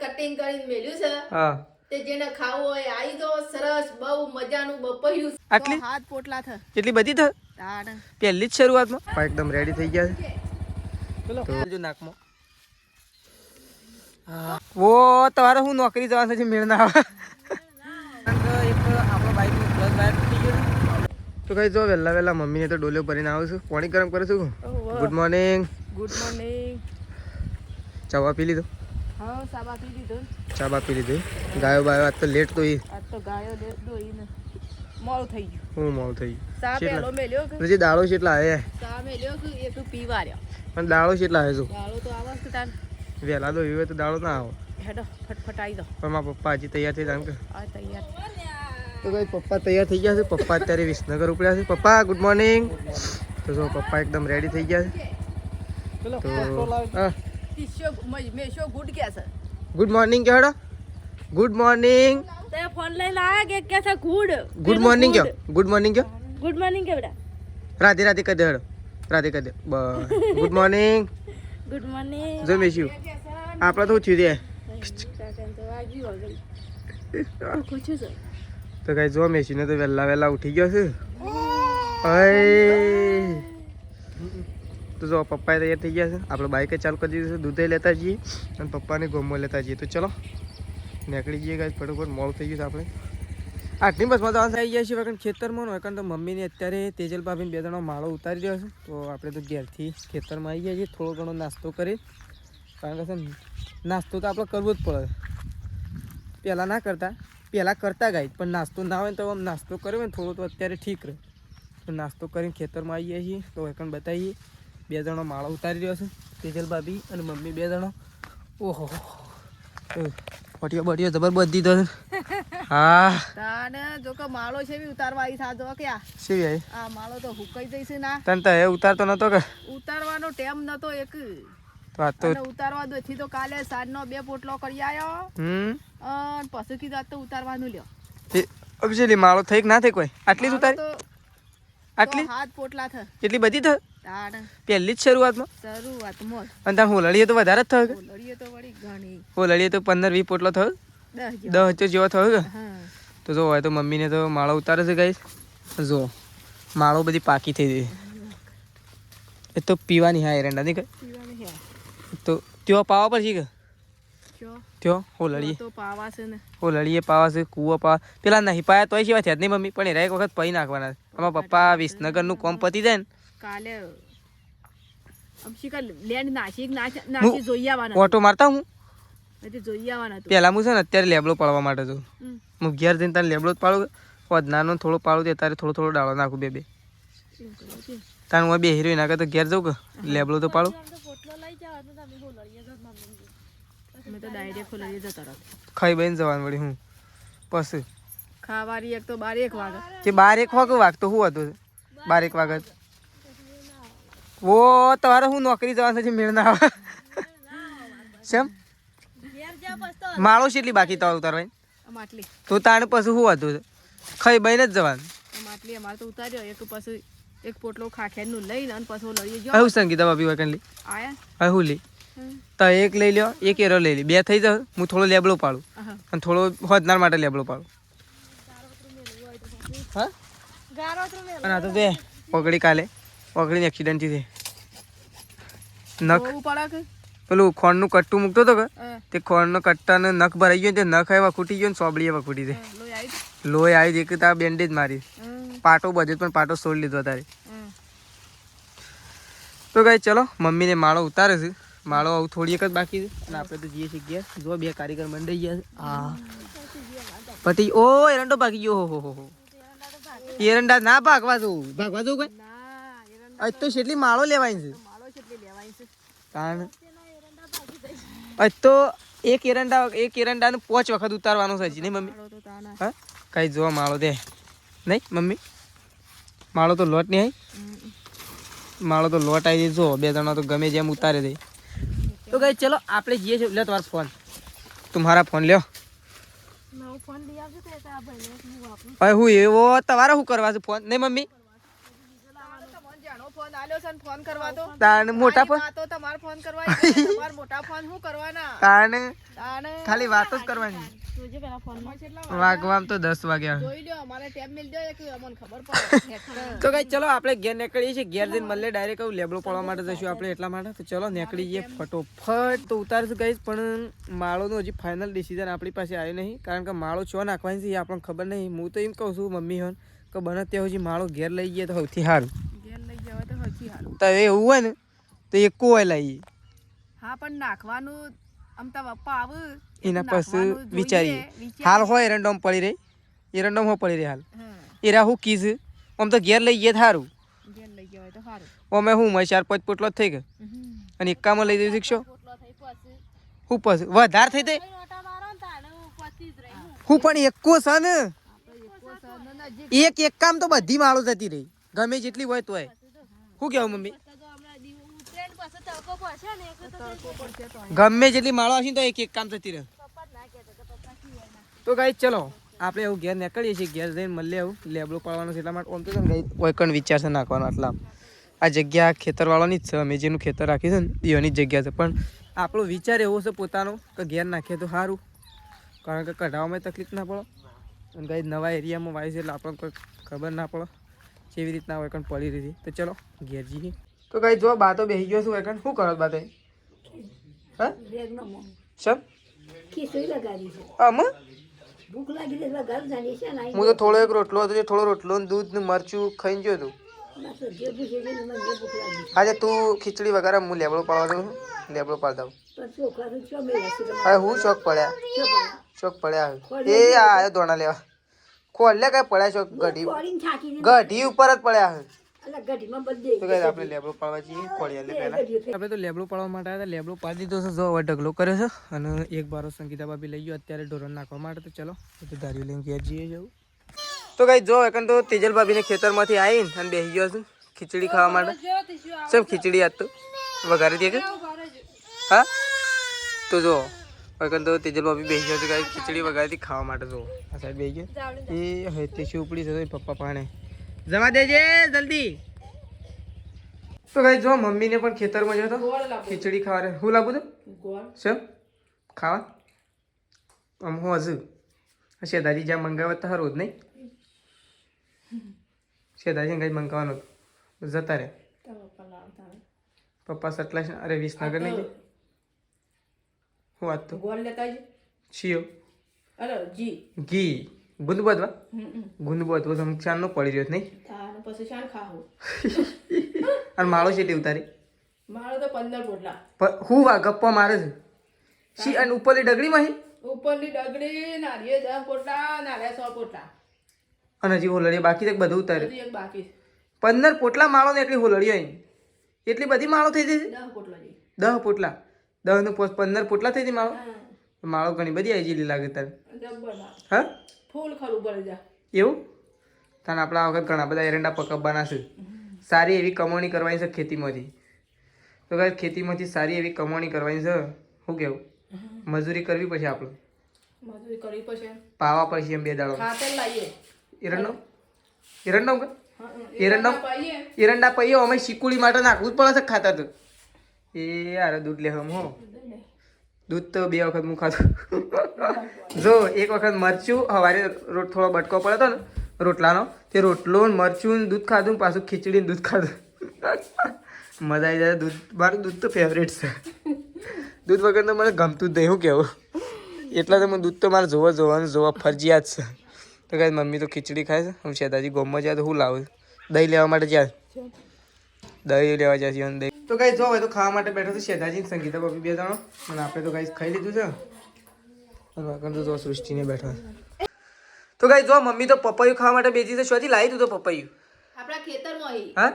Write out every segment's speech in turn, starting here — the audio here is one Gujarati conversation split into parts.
કટિંગ કરીને મેલ્યું છે હા તે જેને ખાવું હોય આવી દો સરસ બહુ મજાનું બપૈયું આટલી હાથ પોટલા થ એટલી બધી થ તાણ પહેલી જ શરૂઆતમાં એકદમ રેડી થઈ ગયા છે ચલો જો નાકમાં વો તમારે હું નોકરી જવાનું છે મેળ ના આવે એક આપણો બાઈક પ્લસ બાઈક થઈ ગયો તો કઈ જો વહેલા વહેલા મમ્મીને તો ડોલો ભરીને આવું છું પાણી ગરમ કરું છું ગુડ મોર્નિંગ ચા પી લીધો હા સાબા પી દીધો ચા બા પી લીધી ગાયો બાયો આજ તો લેટ તો આજ તો ગાયો લેટ દોઈને મોડું થઈ ગયું હું મોડું થઈ સા પેલો મેલ્યો કે ગયું દાળો કેટલા આવ્યા સા મેલ્યો કે એક પીવા રહ્યો પણ દાળો કેટલા આવે છું ગાળો તો આવાજ કે તાન વહેલા તો હોય તો દાળો ના આવે હેડો ફટફટાઈ દો પણ મારા પપ્પા હજી તૈયાર થઈ જાય કે આ તૈયાર તો કઈ પપ્પા તૈયાર થઈ ગયા છે પપ્પા અત્યારે વિસનગર ઉપડ્યા છે પપ્પા ગુડ મોર્નિંગ તો જો પપ્પા એકદમ રેડી થઈ ગયા છે તો હા મેશો ગુડ કે છે ગુડ મોર્નિંગ કહેડો ગુડ મોર્નિંગ તે ફોન લઈને આયા કે છે ગુડ ગુડ મોર્નિંગ કયો ગુડ મોર્નિંગ કયો ગુડ મોર્નિંગ કે બેટા રાધે રાધે કહી દે હેડો રાધે કહી દે બસ ગુડ મોર્નિંગ ગુડ મોર્નિંગ જો મેશ્યું આપણે તો થયું દે તો કઈ જો મેશીને તો વહેલા વહેલા ઉઠી ગયો છે તો જો પપ્પાએ તૈયાર થઈ ગયા છે આપણે બાઇકે ચાલુ કરી દીધું છે દૂધે લેતા જઈએ અને પપ્પાને ગોમમાં લેતા જઈએ તો ચલો નીકળી જઈએ ગાય ફટોફટ મોડું થઈ ગયું છે આપણે આટલી બસમાં તો આવી ગયા છીએ વખત ખેતરમાં હોય કારણ તો મમ્મીને અત્યારે તેજલ ભાભીને બે જણો માળો ઉતારી રહ્યો છે તો આપણે તો ઘેરથી ખેતરમાં આવી ગયા છીએ થોડો ઘણો નાસ્તો કરી કારણ કે છે નાસ્તો તો આપણે કરવો જ પડે પહેલાં ના કરતા પહેલાં કરતા ગાય પણ નાસ્તો ના હોય ને તો આમ નાસ્તો કર્યો ને થોડો તો અત્યારે ઠીક રહે તો નાસ્તો કરીને ખેતરમાં આવી ગયા છીએ તો એકણ બતાવીએ બે જણો માળો ઉતારી રહ્યો છે તેજલ ભાભી અને મમ્મી બે જણો ઓહો બટીઓ બટીઓ જબરદસ્ત દીધો છે હા તાને જો કે માળો છે બી ઉતારવા આવી થાજો કે શી આવી આ માળો તો હુકાઈ જઈશે ના તને તો એ ઉતારતો નતો કે ઉતારવાનો ટાઈમ નતો એક તો આ તો અને ઉતારવા દો થી તો કાલે સાંજનો 2 પોટલો કરી આયો અને પછી કીધું તો ઉતારવાનું લ્યો અબજેલી માળો થઈ કે ના થઈ કોઈ આટલી જ ઉતારી આટલી હાથ પોટલા થ એટલી બધી થ તાણ પહેલી જ શરૂઆતમાં શરૂઆતમાં અને તાર હોલડીએ તો વધારે જ થયો કે લડીએ તો વળી ઘણી હોલડીએ તો 15-20 પોટલો થયો 10 જેવો થયો કે હા તો જો હોય તો મમ્મીને તો માળો ઉતારે છે ગાઈસ જો માળો બધી પાકી થઈ ગઈ એ તો પીવાની હા એરંડા નહીં કે પીવાની હે તો ત્યો પાવા પર છે કે ક્યો ત્યો હોલડીએ તો પાવા છે ને હોલડીએ પાવા છે કૂવો પાવા પેલા નહીં પાયા તોય સિવાય થયા જ નહીં મમ્મી પણ એરા એક વખત પૈ નાખવાના આમાં પપ્પા વિસનગરનું કોમ પતી જાય ને કાલે અમશિકા લેન્ડ નાસી જોઈ આવવાના ઓટો મારતા હું એટલે જોઈ આવવાના પેલા હું છે ને અત્યારે લેબડો પાડવા માટે છું હું ઘેર જઈને તારે લેબડો જ પાડું નાનો થોડો પાડું તે તારે થોડો થોડો ડાળો નાખું બે તારે હું બે હીરો નાખે તો ઘેર જાઉં કે લેબડો તો પાડું મેં તો ડાયરેક્ટ ખોલાવી જતા રહો ખાઈ બહીને જવાનું વળી હું પછી ખાવાની એક તો 12-1 વાગે કે 12-1 વાગે વાગતો શું હતું 12-1 વાગે ઓ તમારે હું નોકરી જવાનું છે મેળ ના આવે કેમ માળો કેટલી બાકી તો ઉતારવાની માટલી તો તાણે પછી શું હતું ખાઈ બહીને જ જવાનું માટલી અમારે તો ઉતાર્યો એક પછી એક પોટલો ખાખેરનું લઈને અને પછી લડીએ જો હું સંગીતા ભાભી વકન આયા હવે હું લી તો એક લઈ લ્યો એક એરો લઈ લી બે થઈ જાવ હું થોડો લેબડો પાડું અને થોડો હોદનાર માટે લેબડો પાડું હા અને આ તો તે ઓગળી કાલે ઓગળીને એક્સિડન્ટ થી નખ પેલું ખોણનું કટ્ટું મૂકતો હતો કે તે ખોણનો કટ્ટાને નખ ભરાઈ ગયો તે નખ એવા ખૂટી ગયો ને સોબળી એવા ખૂટી જાય લોહી આવી દે કે તાર બેન્ડેજ મારી પાટો બજે પણ પાટો છોડી લીધો તારે તો કઈ ચલો મમ્મીને માળો ઉતારે છે માળો આવું થોડી એક જ બાકી છે અને આપણે તો જઈએ છીએ ઘેર જો બે કારીગર મંડાઈ ગયા છે હા પતિ ઓ એરંડો ભાગી ગયો હો હો એરંડા ના ભાગવા જવું કઈ આજ તો કેટલી માળો લેવાય છે કારણ આજ તો એક એરંડા ને 5 વખત ઉતારવાનો છે નહીં મમ્મી હા કઈ જો માળો દે નહીં મમ્મી માળો તો લોટ નહીં આવી માળો તો લોટ આવી જો બે જણા તો ગમે જેમ ઉતારે દે તો કઈ ચલો આપણે જઈએ છીએ લે તમારો ફોન તમારા ફોન લ્યો હવે હું એવો તમારે શું કરવા છે ફોન નહીં મમ્મી આલ્યો છે ને ફોન કરવા તો તાને મોટા ફોન તો તમાર ફોન કરવા તમાર મોટા ફોન શું કરવાના તાને તાને ખાલી વાતો જ કરવાની જોજે પેલા ફોન માં કેટલા વાગવામ તો 10 વાગ્યા જોઈ લ્યો અમારે ટેપ મિલ દો કે અમને ખબર પડે તો ગાઈસ ચલો આપણે ઘેર નીકળીએ છીએ ઘેર જઈને મળીએ ડાયરેક્ટ આવું લેબડો પડવા માટે જઈશું આપણે એટલા માટે તો ચલો નીકળી જઈએ ફટોફટ તો ઉતારશું ગાઈસ પણ માળોનું હજી ફાઇનલ ડિસિઝન આપણી પાસે આવ્યું નહીં કારણ કે માળો ચો નાખવાની છે એ આપણને ખબર નહીં હું તો એમ કહું છું મમ્મી હોન કે બને ત્યાં હજી માળો ઘેર લઈ ગયે તો સૌથી સારું ઘેર લઈ જવા તો સૌથી સારું તો એવું હોય ને તો એક કોઈ લઈએ હા પણ નાખવાનું આમ તો પપ્પા આવે એના પછી વિચારીએ હાલ હોય એરંડોમ પડી રહી એરંડોમ હો પડી રહી હાલ એરા હું કીસ આમ તો ઘેર લઈ ગયે સારું ઘેર લઈ જવાય તો સારું અમે હું 4-5 પોટલો થઈ ગયો અને એકામાં લઈ જઈ શકશો હું પછી વધારે થઈ જાય હું પણ એકો છે ને એક કામ તો બધી માળો જતી રહી ગમે જેટલી હોય તોય શું કેવું મમ્મી ગમે જેટલી માળો હશે તો એક કામ થતી રહે તો ગાઈ ચલો આપણે એવું ઘેર નીકળીએ છીએ ઘેર જઈને મળીએ એવું લેબડો પાડવાનો છે એટલા માટે આમ તો ગાઈ કોઈ કણ વિચાર છે નાખવાનો આટલા આ જગ્યા ખેતરવાળાની જ છે અમે જેનું ખેતર રાખી છે ને એની જ જગ્યા છે પણ આપણો વિચાર એવો છે પોતાનો કે ઘેર નાખીએ તો સારું કારણ કે કઢાવવામાં તકલીફ ના પડે અને ગાઈ નવા એરિયામાં વાય છે એટલે આપણને કોઈ ખબર ના પડે કેવી રીતના હોય કણ પડી રહી તો ચલો ઘેર જઈએ તો ગાઈ જો બા તો બેસી ગયો છું એકણ શું કરો બા તે હા સબ ખીચડી લગાડી છે આમ ભૂખ લાગી એટલે ઘર જાણી છે ને હું તો થોડો એક રોટલો હતો થોડો રોટલો ને દૂધ ને મરચું ખાઈને ગયો હતું બસ જે ભૂખ છે મને ભૂખ લાગી છે આજે તું ખીચડી વગર હું લેબડો પાડવા દઉં લેબડો પાડ દઉં પણ છોકરા તો ચો મેળા છે હવે હું શોખ પડ્યા શોખ પડ્યા એ આ દોણા લેવા ખોલ્યા કઈ પડ્યા શોખ ગઢી કોળીને થાકીને ગઢી ઉપર જ પડ્યા અલા ગઢીમાં બધે તો કઈ આપણે લેબડો પાડવા જઈએ પડ્યા લે પહેલા આપણે તો લેબડો પાડવા માટે આવ્યા લેબડો પાડી દીધો છે જો હવે ઢગલો કર્યો છે અને એક બારો સંગીતા ભાભી લઈ ગયો અત્યારે ઢોરણ નાખવા માટે તો ચલો તો ધારી લઈને ઘેર જઈએ જવું તો કઈ જો એકન તો તેજલ ભાભીને ખેતરમાંથી આવીને અને બેસી ગયો છું ખીચડી ખાવા માટે સબ ખીચડી આજ તો વઘારી દે કે હા તો જો એકન તો તેજલ ભાભી બેસી ગયો છે ગાય ખીચડી વઘારી ખાવા માટે જો આ સાઈડ બેસી ગયો એ હવે તે ઉપડી છે પપ્પા પાણે જવા દેજે જલ્દી તો ગાઈ જો મમ્મીને પણ ખેતરમાં જતો ખીચડી ખાવા રે હું લાગુ તો સર ખાવા આમ હું હજુ શેદાજી જ્યાં મંગાવવા તો રોજ નહીં શેદાજી કઈ મંગાવવાનું જતા રે પપ્પા સટલા અરે વિસનગર નહીં હું વાત તો ગોળ લેતા છીયો અરે જી ઘી ગુંદ બધવા ગુંદ બધવો તો ચાંદ નો પડી રહ્યો નહીં પછી શાન ખાવું અને માળો છે ઉતારી મારો તો 15 પોટલા હું વા ગપ્પા મારે છે શી અને ઉપરની ડગડી માં ઉપરની ડગડી નારિયે 10 પોટલા નારિયે 100 પોટલા અને હજી હોલડી બાકી છે બધું ઉતારે હજી એક બાકી 15 પોટલા માળો ને એટલી હોલડી હોય એટલી બધી માળો થઈ જશે 10 પોટલા જી 10 પોટલા 10 નું 15 પોટલા થઈ જાય માળો માળો ઘણી બધી આવી જેલી લાગે તારે જબ્બર હા ફૂલ ખરું પડી જા એવું તાને આપણા વખત ઘણા બધા એરંડા પકવવાના છે સારી એવી કમાણી કરવાની છે ખેતીમાંથી તો કાંઈ ખેતીમાંથી સારી એવી કમાણી કરવાની છે શું કેવું મજૂરી કરવી પડશે આપણે મજૂરી કરવી પડશે પાવા પડશે એમ 2 દાડો ખાતર લાવીએ એરંડો એરંડો કે એરંડો પાઈએ એરંડા પૈયો અમે શીકુડી માટે નાખવું જ પડે છે ખાતર તો એ યાર દૂધ લે હમ હો દૂધ તો 2 વખત હું ખાધું જો એક વખત મરચું સવારે થોડો બટકો પડ્યો હતો ને રોટલાનો તે રોટલો મરચું દૂધ ખાધું પાછું ખીચડી દૂધ ખાધું મજા આવી જાય દૂધ મારું દૂધ તો ફેવરેટ છે દૂધ વગર તો મને ગમતું જ નહીં શું કહેવું એટલા તો મને દૂધ તો મારે જોવા ફરજિયાત છે તો કાંઈ મમ્મી તો ખીચડી ખાય છે હું શેદાજી ગોમમાં જાય તો હું લાવું દહીં લેવા માટે જાય દહીં લેવા જાય છે દહીં તો કાંઈ જો હોય તો ખાવા માટે બેઠો છે શેદાજી સંગીતા ભાભી 2 જણો અને આપણે તો કાંઈ ખાઈ લીધું છે અને તો જો સૃષ્ટિને બેઠો તો ગાઈ જો મમ્મી તો પપૈયું ખાવા માટે બેસી છે શોથી લાવી તું તો પપૈયું આપણા ખેતરમાંથી હા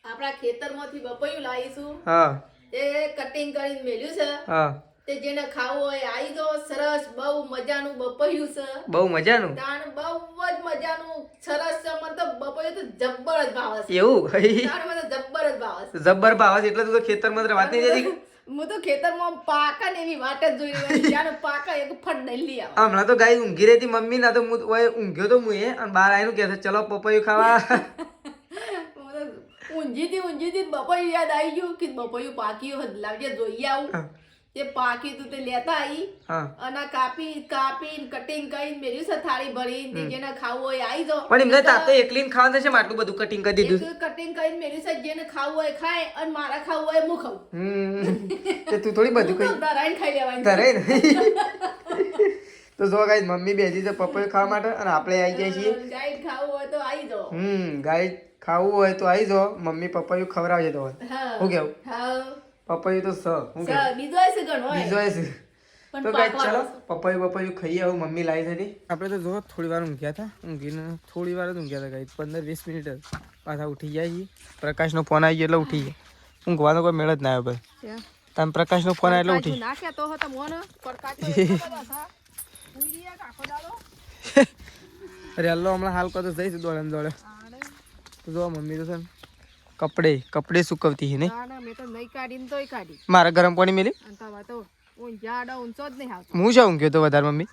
આપણા ખેતરમાંથી બપૈયું લાવીશું હા તે કટિંગ કરીને મેલ્યું છે હા તે જેને ખાવું હોય આવી જો સરસ બહુ મજાનું બપૈયું છે બહુ મજાનું તાણ બહુ જ મજાનું સરસ છે મને તો બપૈયું તો જબ્બર જ ભાવે છે એવું તાણ મને જબ્બર જ ભાવે છે જબ્બર ભાવ છે એટલે તું તો ખેતરમાં તો વાત નહીં જતી હું તો ખેતરમાં પાકા ને એવી વાટ જ જોઈ રહી છું જ્યારે પાકા એક ફટ દઈ લઈ આવે હમણાં તો ગાય ઊંઘી રહેતી મમ્મી ના તો ઊંઘ્યો તો હું અને બહાર આવીને કહે છે ચલો પપૈયું ખાવા ઊંઘીથી બપોયું યાદ આવી ગયું કે બપોયું પાક્યું હદ લાવજે જોઈએ આવું તે પાકી તું તે લેતા આવી અને કાપી કટિંગ કરીને મેરી છે થાળી ભરી તે જેને ખાવું હોય આવી જાઓ પણ એમને તાતે એકલીને ખાવાનું છે આટલું બધું કટિંગ કરી દીધું કટિંગ કરીને મેરી છે જેને ખાવું હોય ખાય અને મારા ખાવું હોય હું ખાઉં તે તું થોડી બધું કઈ ધરાઈને ખાઈ લેવાની ધરાઈને તો જો ગાઈસ મમ્મી બેસી છે પપૈયું ખાવા માટે અને આપણે આવી ગયા છીએ ગાય ખાવું હોય તો આવી જાઓ ગાય ખાવું હોય તો આવી જાઓ મમ્મી પપૈયું ખવડાવજે તો હું કેવું પપૈયું તો બીજો હશે ઘણો બીજો હશે તો ગાઈસ ચલો પપૈયું ખાઈએ આવું મમ્મી લાવી હતી આપણે તો જો થોડી વાર ઊંઘ્યા હતા ઊંઘીને થોડી વાર જ ઊંઘ્યા હતા ગાઈસ 15-20 મિનિટ પાછા ઉઠી જાય છીએ પ્રકાશનો ફોન આવી ગયો એટલે ઉઠી ગયા ઊંઘવાનો કોઈ મેળ જ ના આવ્યો ભાઈ તમે પ્રકાશનો ફોન આવ્યો એટલે ઉઠી નાખ્યા તો હતા મોને પ્રકાશ અરે હલ્લો હમણાં હાલ કરતો જઈશું દોડે તો જો મમ્મી તો છે ને કપડે સુકવતી છે નહીં મેં તો નહીં કાઢીને તોય કાઢી મારા ગરમ પાણી મેલી તો ઊંઝાડો ઊંચો જ નહીં આવતો હું શું ઊંઘ્યો તો વધારે મમ્મી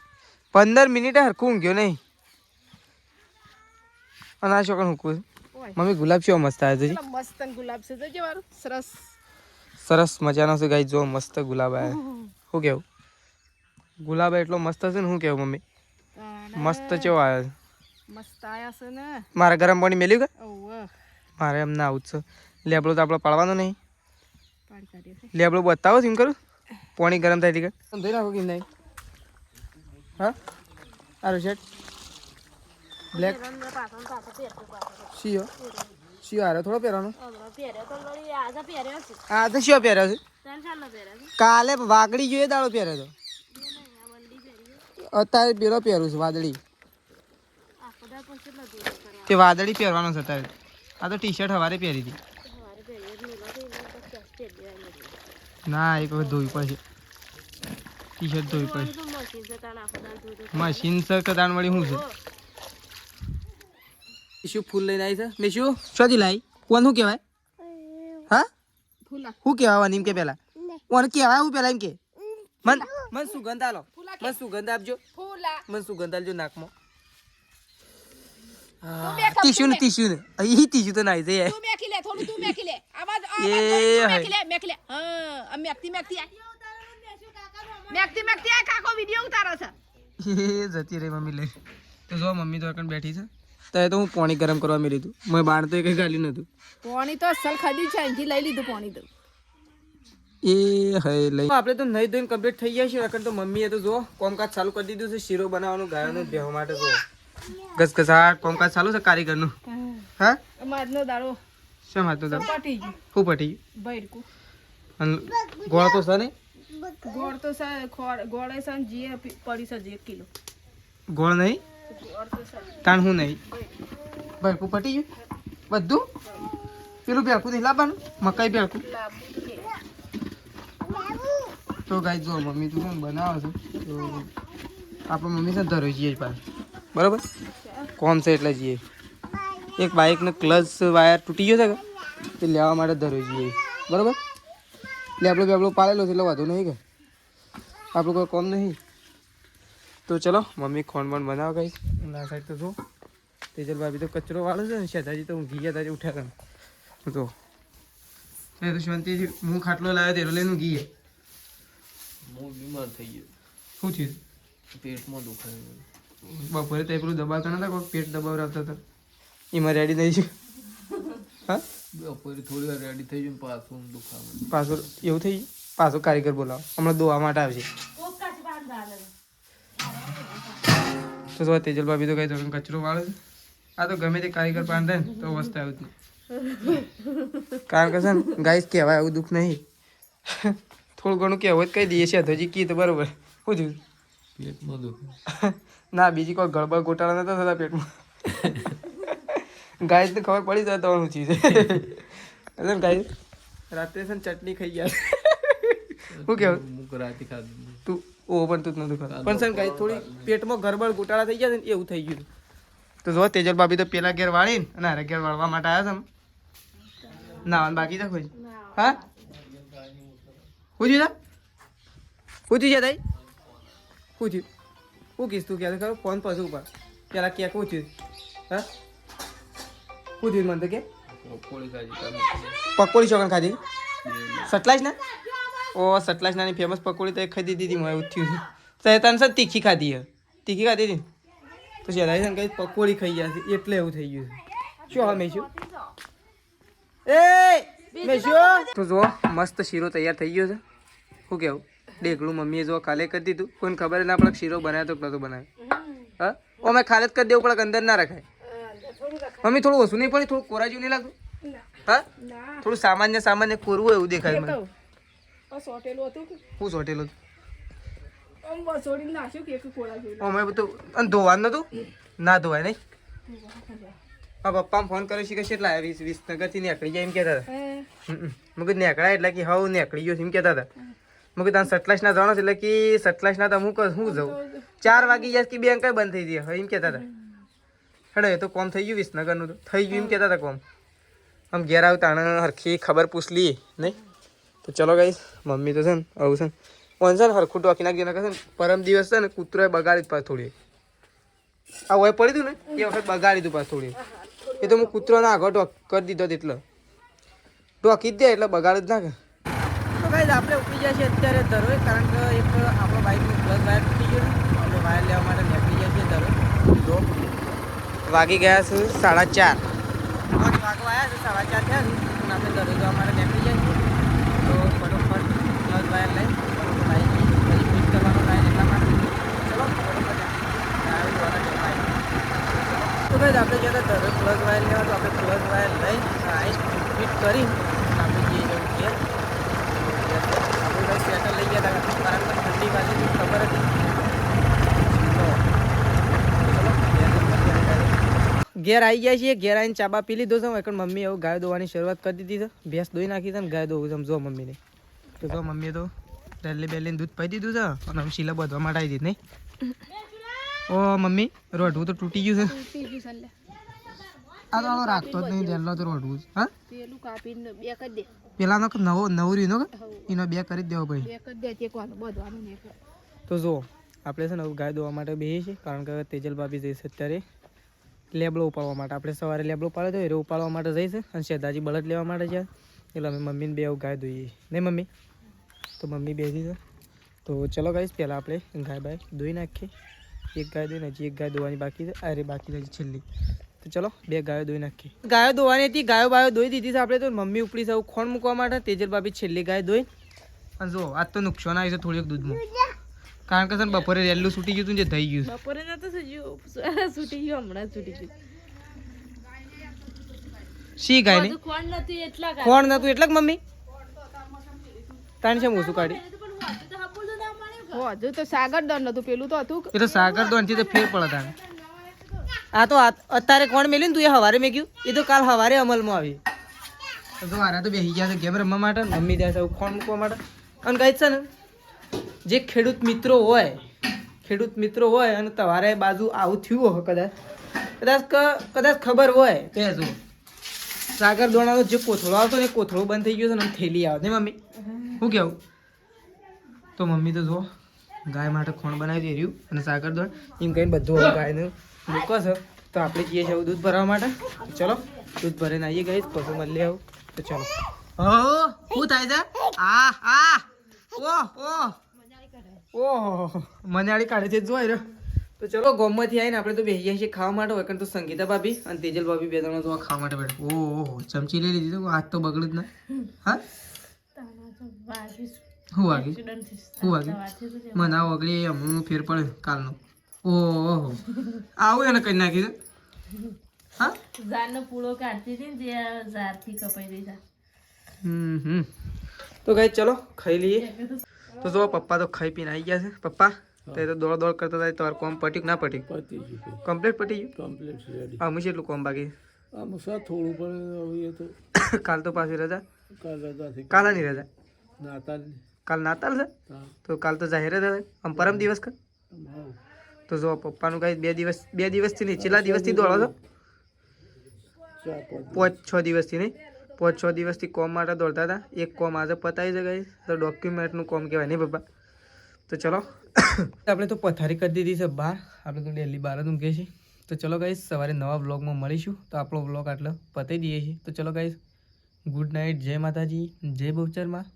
15 મિનિટે હરખું ઊંઘ્યો નહીં અને આ છોકરા ઊંઘું મમ્મી ગુલાબ કેવો મસ્ત આવ્યો છે મસ્ત ગુલાબ છે જોજે મારું સરસ મજાનો છે ગાઈ જો મસ્ત ગુલાબ આવ્યો શું કેવું ગુલાબ એટલો મસ્ત છે ને શું કેવું મમ્મી મસ્ત કેવો આવ્યો મસ્ત આયા છે ને મારા ગરમ પાણી મેલ્યું કે ઓહ મારે એમ ના આવું છે લેબડો તો આપણે પાડવાનો નહીં પાડી કાઢ્યો લેબડો બતાવો એમ કરું પાણી ગરમ થાય ઠીક ધોઈ નાખો કે નહીં હા સારું શર્ટ બ્લેક શિયો હારે થોડો પહેરવાનો હા તો શિયો પહેર્યો છે કાલે વાગડી જોઈએ દાડો પહેર્યો તો અત્યારે પેલો પહેરું છે વાદળી તે વાદળી પહેરવાનો છે અત્યારે આ તો ટી શર્ટ સવારે પહેરી હતી ના એક વખત ધોવી પડશે ટી શર્ટ ધોવી પડશે મશીન છે કે તાણ વળી શું છે શું ફૂલ લઈને આવી છે મેં શું શોધી લાવી કોણ શું કહેવાય હા શું કહેવાય એમ કે પેલા કોને કહેવાય હું પેલા એમ કે મન સુગંધ આલો મન સુગંધ આપજો મન સુગંધ આલજો નાકમાં ટીશ્યુ ને અહીં ટીશ્યુ તો નાઈ જાય તું મેકી લે થોડું તું મેકી લે આવાજ મેકી લે હા આ મેકતી આ કાકો વિડિયો ઉતારો છે જતી રહી મમ્મી લઈ તો જો મમ્મી તો એકણ બેઠી છે ત્યારે તો હું પાણી ગરમ કરવા મેં લીધું મેં બાણ તો કઈ ગાલી નતું પાણી તો અસલ ખાધી છે અહીંથી લઈ લીધું પાણી તો એ હે લઈ આપણે તો નહીં ધોઈને કમ્પ્લીટ થઈ ગયા છે એકણ તો મમ્મીએ તો જો કામકાજ ચાલુ કરી દીધું છે શીરો બનાવવાનું ગાયોનું બેહવા માટે જો ઘસઘસાટ કામકાજ ચાલુ છે કારીગરનું હા આજનો દાડો શેમ હાથનો દાડો પટી ગયું શું પટી ગયું બૈરકું અને ગોળ તો છે નહીં ગોળ તો ગોળે છે જીએ પડી છે 1 કિલો ગોળ નહીં ગોળ તો છે તાણ હું નહીં બૈરકું પટી ગયું બધું પેલું બેળકું નહીં લાવવાનું મકાઈ બેળકું તો ગાઈ જો મમ્મી તું શું બનાવે છે તો આપણે મમ્મી સાથે ધરો જઈએ પાછું બરાબર કોમ છે એટલે જઈએ એક બાઇકનો ક્લચ વાયર તૂટી ગયો છે કે તે લેવા માટે ધરો જઈએ બરાબર લેબડો બેબડો પાડેલો છે એટલે વાંધો નહીં કે આપણું કોઈ કોમ નહીં તો ચલો મમ્મી ખોણ પણ બનાવો ગઈ આ સાઈડ તો જો તેજલ ભાભી તો કચરો વાળો છે ને શેતાજી તો ઊંઘી ગયા તાજી ઉઠ્યા હતા તો એ તો શાંતિથી હું ખાટલો લાવ્યો તેરો લઈને ઊંઘી ગયા હું બીમાર થઈ ગયો શું થયું પેટમાં દુખાય બપોરે તો પેલું દબાવતા નતા કોઈ પેટ દબાવતા હતા એમાં રેડી નહીં છે હા બપોરે થોડી વાર રેડી થઈ ગયું પાછું દુખાવે પાછું એવું થઈ ગયું પાછો કારીગર બોલાવો હમણાં દોવા માટે આવશે તો જો તેજલ ભાભી તો કઈ તો કચરો વાળે છે આ તો ગમે તે કારીગર પાન થાય ને તો વસ્તુ આવતી કારણ કે છે ને ગાઈસ કહેવાય આવું દુઃખ નહીં થોડું ઘણું કહેવું જ કહી દઈએ છે હજી કી તો બરોબર શું થયું પેટમાં દુખે ના બીજી કોઈ ગડબડ ગોટાળા નતા થતા પેટમાં ગાઈસ ને ખબર પડી જાય તો શું ચીજ ગાઈસ રાત્રે છે ને ચટણી ખાઈ ગયા શું કેવું મુક રાતે ખાધું તું ઓ પણ તું જ નતું ખાતું પણ છે ને ગાઈસ થોડી પેટમાં ગડબડ ગોટાળા થઈ ગયા છે ને એવું થઈ ગયું તો જો તેજલ ભાભી તો પેલા ઘેર વાળીને અને હારે ઘેર વાળવા માટે આવ્યા છે નાવાનું બાકી છે કોઈ હા પૂછ્યું પૂછ્યું છે તાઈ પૂછ્યું શું કીધું તું ક્યારે ખરો ફોન પછી ઉપર પેલા ક્યાં પૂછ્યું હા પૂછ્યું મને તો કે પકોડી ખાધી તમે પકોડી ચોકન ખાધી સટલાઈશ ના ઓ સટલાઈશ નાની ફેમસ પકોડી તો એ ખાધી દીધી મને એવું થયું તો તને સર તીખી ખાધી હે તીખી ખાધી હતી તો શેરાઈ છે ને કંઈ પકોડી ખાઈ ગયા છે એટલે એવું થઈ ગયું છે શું હા મેશું એ મેશું તો જો મસ્ત શીરો તૈયાર થઈ ગયો છે શું કેવું ડેકડું મમ્મીએ જો કાલે કરી દીધું કોઈને ખબર ના પડે શીરો બનાવ્યો તો નતો બનાવ્યો હા ઓ મેં ખાલે જ કરી દેવું પડે અંદર ના રખાય મમ્મી થોડું ઓછું નહીં પડે થોડું કોરા જેવું નહીં લાગતું હા થોડું સામાન્ય કોરવું હોય એવું દેખાય મને સોટેલું હતું હું સોટેલું સોડીને નાખ્યું કે કોળા જોઈ અમે બધું અને ધોવાનું નતું ના ધોવાય નહીં હા પપ્પાને ફોન કર્યો છે કે કેટલા આવ્યા વિસનગરથી નીકળી જાય એમ કહેતા હતા મેં કીધું નીકળ્યા એટલે કે હવે નીકળી ગયો એમ કહેતા હતા મેં કીધું તમે સટલાઈસના જવાનો છે એટલે કે સટલાઈસના તો હું જઉં 4 વાગી જાય કે બેંક બંધ થઈ જાય એમ કહેતા હતા હેડો એ તો કોમ થઈ ગયું વિસનગરનું તો થઈ ગયું એમ કહેતા હતા કોમ આમ ઘેર આવ્યું તાણે હરખી ખબર પૂછ લઈએ નહીં તો ચલો ગાઈસ મમ્મી તો છે ને આવું છે ને ઓન છે ને હરખું ટોકી નાખી નાખે છે ને પરમ દિવસ છે ને કૂતરોએ બગાડી જ પાછું થોડી આ હોય પડી હતું ને એ વખત બગાડી હતું પાછું થોડી એ તો હું કૂતરોના આગળ કરી દીધો એટલે ટોકી જ દે એટલે બગાડ જ નાખે તો ગાઈસ આપણે ઉપડી જાય છે અત્યારે ધરોઈ કારણ કે એક આપણો બાઇકનું પ્લસ વાયર તૂટી ગયું આપણે વાયર લેવા માટે નીકળી જાય છે ધરોઈ તો વાગી ગયા છે 4:30 વાગવા આવ્યા છે 4:30 થયા છે અને આપણે ધરોઈ જવા માટે નીકળી જાય છે તો ફટોફટ પ્લસ વાયર લઈ બાઇક ફિટ કરવાનો થાય એટલા માટે ચલો ફટોફટ તો ભાઈ આપણે જતા ધરોઈ પ્લસ વાયર લેવા તો આપણે પ્લસ વાયર લઈ ફિટ કરી આપણે જઈએ જવું છે આપણે ભાઈ સ્વેટર લઈ ગયા હતા કારણ કે ઠંડી બાજુ ખબર હતી ઘેર આવી જાય છે ઘેર આવીને ચાબા પી લીધો છે પણ મમ્મી એવું ગાય દોવાની શરૂઆત કરી દીધી છે ભેંસ દોઈ નાખી છે ને ગાય દોવું સમજો મમ્મીને તો જો મમ્મીએ તો ડેલી બેલીને દૂધ પાઈ દીધું છે અને હવે શીલા બધવા માટે આવી દીધી નહીં ઓ મમ્મી રોઢવું તો તૂટી ગયું છે આ તો રાખતો જ નહીં ડેલો તો રોઢવું હા પેલું કાપીને બે કરી દે પેલાનો નવો રહ્યો એનો 2 કરી જ દેવો ભાઈ બે કરી દે તે કોણ બધવાનું ને તો જો આપણે છે ને ગાય દોવા માટે બેસીએ છીએ કારણ કે તેજલ ભાભી જઈશે અત્યારે લેબડો ઉપાડવા માટે આપણે સવારે લેબડો ઉપાડ્યો હતો એ ઉપાડવા માટે જઈશે અને શેદાજી બળદ લેવા માટે છે એટલે અમે મમ્મીને બે ગાય દોઈએ નહીં મમ્મી તો મમ્મી બેસી છે તો ચલો ગાઈશ પહેલાં આપણે ગાય બાય દોઈ નાખીએ એક ગાય દોઈને હજી એક ગાય દોવાની બાકી છે અરે બાકી છે છેલ્લી તો ચલો 2 ગાયો દોઈ નાખીએ ગાયો દોવાની હતી ગાયો બાયો દોઈ દીધી છે આપણે તો મમ્મી ઉપડી સૌ ખોણ મૂકવા માટે તેજલ ભાભી છેલ્લી ગાય દોઈ અને જો આજ તો નુકસાન આવી છે થોડીક દૂધમાં કારણ કે છે ને બપોરે રેલું છૂટી ગયું હતું જે થઈ ગયું બપોરે નતો છૂટી ગયું હમણાં છૂટી ગયું શી ગાય ને કોણ નતું એટલા કોણ નતું એટલે મમ્મી તાણી છે મોસું કાઢી હજુ તો સાગર દોન નતું પેલું તો હતું એ તો સાગર દોન થી તો ફેર પડે તાણે આ તો અત્યારે કોણ મેલ્યું ને તું એ હવારે મેક્યું એ તો કાલ હવારે અમલમાં આવી તો હારા તો બેસી ગયા છે ગેમ રમવા માટે મમ્મી ત્યાં છે ખોણ મૂકવા માટે અને કહે છે ને જે ખેડૂત મિત્રો હોય અને તમારે બાજુ આવું થયું હોય કદાચ ખબર હોય તો શું સાગર દોણાનો જે કોથળો આવતો ને કોથળો બંધ થઈ ગયો છે ને થેલી આવે ને મમ્મી શું કેવું તો મમ્મી તો જો ગાય માટે ખોણ બનાવી દે રહ્યું અને સાગર દોણ એમ કહીને બધું ગાયને મૂકો છે તો આપણે જઈએ છીએ દૂધ ભરવા માટે ચલો દૂધ ભરીને આવીએ ગઈ પછી મળી આવું તો ચલો શું થાય છે ઓહો મનાળી કાઢે છે જોઈ રહ્યો તો ચલો ગોમમાંથી આવીને આપણે તો બેસી જઈએ છીએ ખાવા માટે હોય તો સંગીતા ભાભી અને તેજલ ભાભી 2 જણા તો ખાવા માટે બેઠો ઓહો ચમચી લઈ લીધી તો હાથ તો બગડે જ ના હા શું વાગી મને આ વગડી હમણાં ફેર પડે કાલનો ઓહો આવું એને કઈ નાખી દે હા ઝાડનો પૂળો કાઢતી હતી ને જે ઝાડથી કપાઈ દીધા તો ગાઈ ચલો ખાઈ લઈએ તો જો પપ્પા તો ખાઈ પીને આવી ગયા છે પપ્પા તો એ તો દોડ કરતા હતા તમારું કોમ પટ્યું ના પટ્યું કમ્પ્લીટ પટી ગયું આમ છે એટલું કોમ બાકી થોડું પણ હવે તો કાલ તો પાછી રજા કાલની રજા કાલ નાતાલ છે તો કાલ તો જાહેર જ હવે આમ પરમ દિવસ કર તો જો પપ્પાનું કઈ 2 દિવસથી નહીં છેલ્લા દિવસથી દોડો છો 5-6 દિવસથી નહીં 5-6 દિવસથી કોમ માટે દોડતા હતા એક કોમ આજે પતાવી છે ગઈ તો ડોક્યુમેન્ટનું કોમ કહેવાય નહીં પપ્પા તો ચલો આપણે તો પથારી કરી દીધી છે બહાર આપણે તો ડેલી બહાર જ ઊંઘીએ છીએ તો ચલો ગાઈસ સવારે નવા વ્લોગમાં મળીશું. તો આપણો વ્લોગ આટલો પતાવી દઈએ છીએ. તો ચલો ગાઈસ ગુડ નાઇટ, જય માતાજી, જય બહુચરમાં.